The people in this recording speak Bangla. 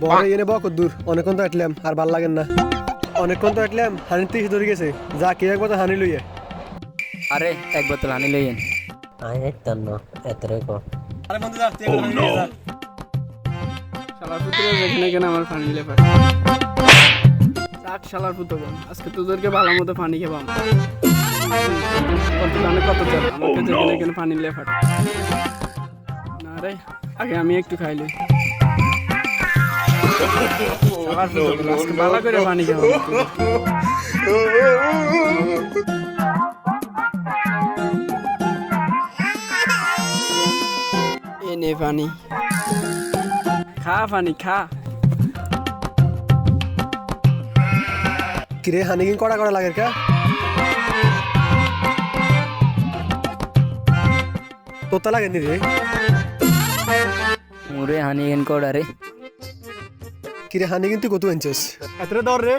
বড় এনে বক দূর অনেকক্ষণ তো আটলাম আর ভাল লাগেন না অনেকক্ষণ তো আটলাম হানি তিস ধরে গেছে যা কে একবার তো হানি লইয়ে আরে এক বোতল হানি লইয়েন। আয় তন্ন এতরে কো আরে বন্ধু যা তুই একবার হানি লইয়ে যা শালার পুত্র যেখানে কেন আমার পানি লেফার চাট শালার পুত্র আজকে তোদেরকে ভালো মতো পানি খেবাম কত দানে কত চাল আমাকে যেখানে কেন পানি লেফার না রে আগে আমি একটু খাইলি শালার পুত্র আজকে ভালো করে পানি খেবাম এ নে পানি খা পানি খা কিরে হানি কি কড়া কড়া লাগে কা তোতা লাগে নি রে মুরে হানি এন কোডারে কিরে হানি কিন্তু কত আনছস এতরে দর রে